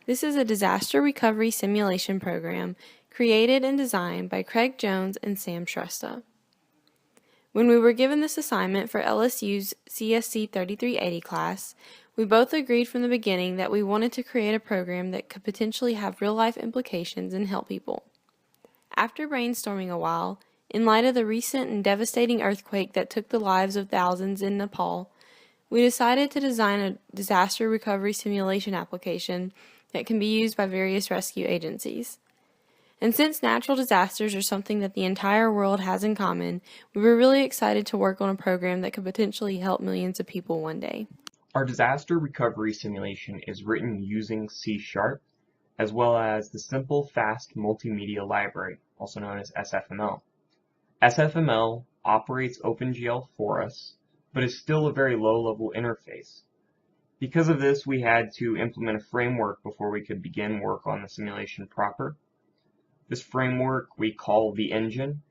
This is a disaster recovery simulation program created and designed by Craig Jones and Sam Shrestha. When we were given this assignment for LSU's CSC 3380 class, we both agreed from the beginning that we wanted to create a program that could potentially have real-life implications and help people. After brainstorming a while, in light of the recent and devastating earthquake that took the lives of thousands in Nepal, we decided to design a disaster recovery simulation application that can be used by various rescue agencies. And since natural disasters are something that the entire world has in common, we were really excited to work on a program that could potentially help millions of people one day. Our disaster recovery simulation is written using C#, as well as the Simple Fast Multimedia Library, also known as SFML. SFML operates OpenGL for us, but is still a very low-level interface. Because of this, we had to implement a framework before we could begin work on the simulation proper. This framework we call the engine,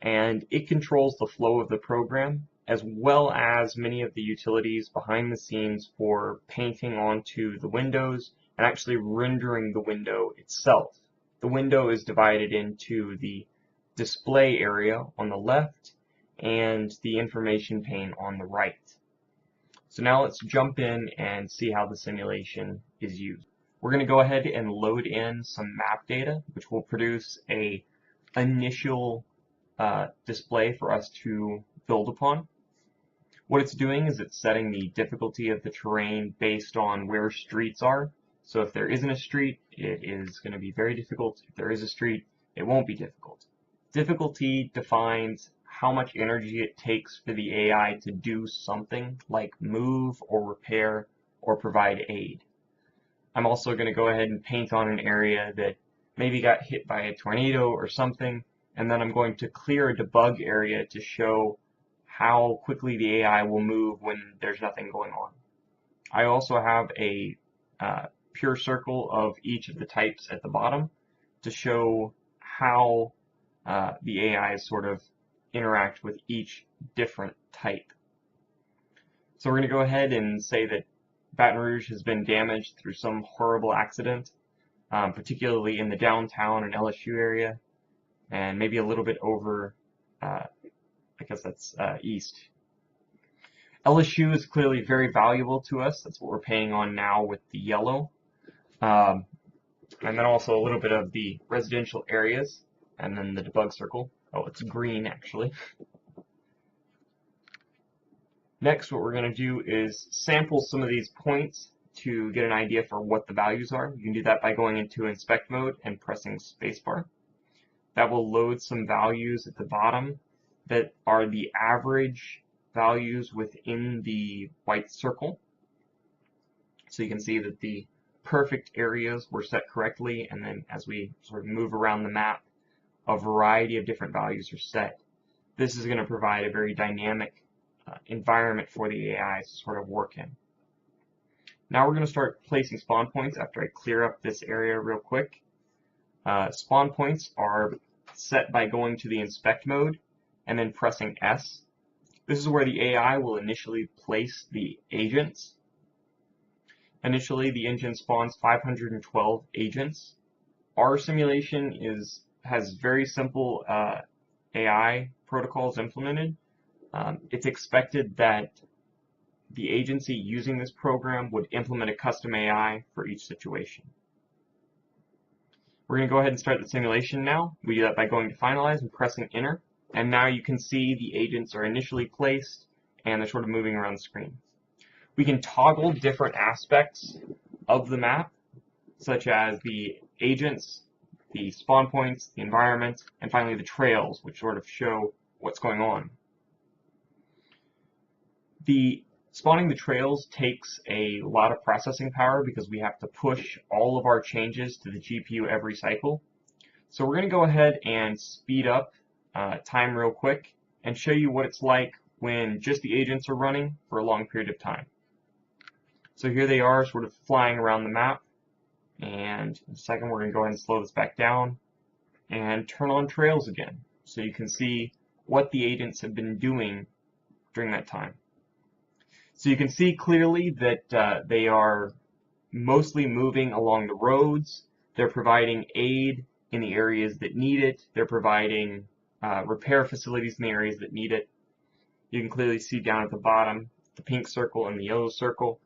and it controls the flow of the program, as well as many of the utilities behind the scenes for painting onto the windows and actually rendering the window itself. The window is divided into the display area on the left and the information pane on the right. So now let's jump in and see how the simulation is used. We're going to go ahead and load in some map data, which will produce a initial display for us to build upon. What it's doing is it's setting the difficulty of the terrain based on where streets are. So if there isn't a street, it is going to be very difficult. If there is a street, it won't be difficult. Difficulty defines how much energy it takes for the AI to do something like move or repair or provide aid. I'm also going to go ahead and paint on an area that maybe got hit by a tornado or something, and then I'm going to clear a debug area to show how quickly the AI will move when there's nothing going on. I also have a pure circle of each of the types at the bottom to show how the AI sort of interact with each different type. So we're going to go ahead and say that Baton Rouge has been damaged through some horrible accident, particularly in the downtown and LSU area, and maybe a little bit over, I guess that's east. LSU is clearly very valuable to us. That's what we're paying on now with the yellow. And then also a little bit of the residential areas, and then the debug circle. Oh, it's green actually. Next, what we're going to do is sample some of these points to get an idea for what the values are. You can do that by going into inspect mode and pressing spacebar. That will load some values at the bottom that are the average values within the white circle. So you can see that the perfect areas were set correctly, and then as we sort of move around the map, a variety of different values are set. This is going to provide a very dynamic environment for the AI to sort of work in. Now we're going to start placing spawn points after I clear up this area real quick. Spawn points are set by going to the inspect mode and then pressing S. This is where the AI will initially place the agents. Initially, the engine spawns 512 agents. Our simulation has very simple AI protocols implemented. It's expected that the agency using this program would implement a custom AI for each situation. We're going to go ahead and start the simulation now. We do that by going to finalize and pressing enter. And now you can see the agents are initially placed and they're sort of moving around the screen. We can toggle different aspects of the map, such as the agents, the spawn points, the environment, and finally the trails, which sort of show what's going on. Spawning the trails takes a lot of processing power because we have to push all of our changes to the GPU every cycle. So we're going to go ahead and speed up time real quick and show you what it's like when just the agents are running for a long period of time. So here they are sort of flying around the map, and in a second we're going to go ahead and slow this back down and turn on trails again so you can see what the agents have been doing during that time. So you can see clearly that they are mostly moving along the roads. They're providing aid in the areas that need it. They're providing repair facilities in the areas that need it. You can clearly see down at the bottom the pink circle and the yellow circle.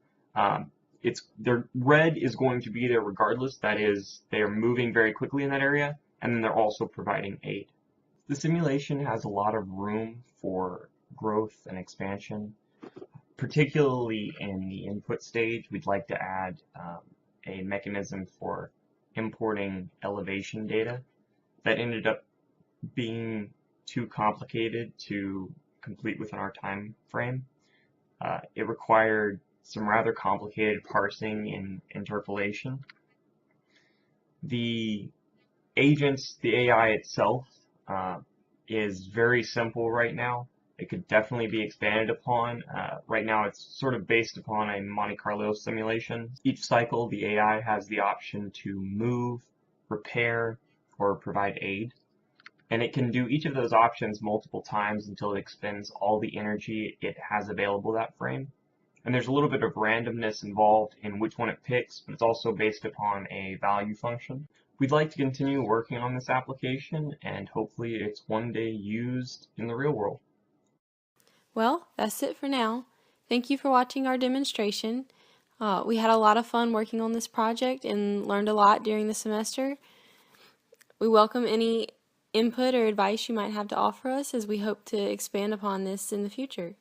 Their red is going to be there regardless. That is, they are moving very quickly in that area, and then they're also providing aid. The simulation has a lot of room for growth and expansion, particularly in the input stage. We'd like to add a mechanism for importing elevation data that ended up being too complicated to complete within our time frame. It required some rather complicated parsing and interpolation. The agents, the AI itself, is very simple right now. It could definitely be expanded upon. Right now it's sort of based upon a Monte Carlo simulation. Each cycle the AI has the option to move, repair, or provide aid. And it can do each of those options multiple times until it expends all the energy it has available that frame. And there's a little bit of randomness involved in which one it picks, but it's also based upon a value function. We'd like to continue working on this application, and hopefully it's one day used in the real world. Well, that's it for now. Thank you for watching our demonstration. We had a lot of fun working on this project and learned a lot during the semester. We welcome any input or advice you might have to offer us, as we hope to expand upon this in the future.